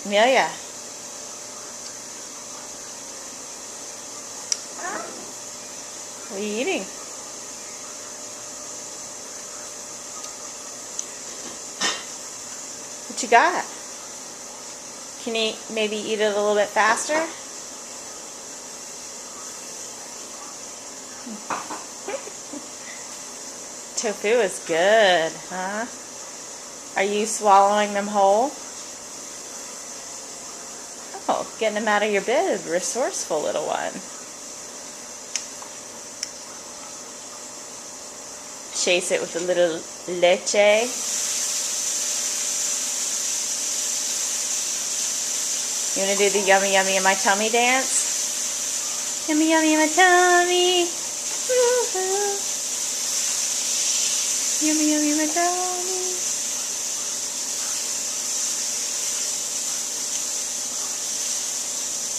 Amelia. What are you eating? What you got? Can you maybe eat it a little bit faster? Tofu is good, huh? Are you swallowing them whole? Oh, getting them out of your bib. Resourceful little one. Chase it with a little leche. You want to do the yummy yummy in my tummy dance? Yummy yummy in my tummy. Woo-hoo. Yummy yummy in my tummy.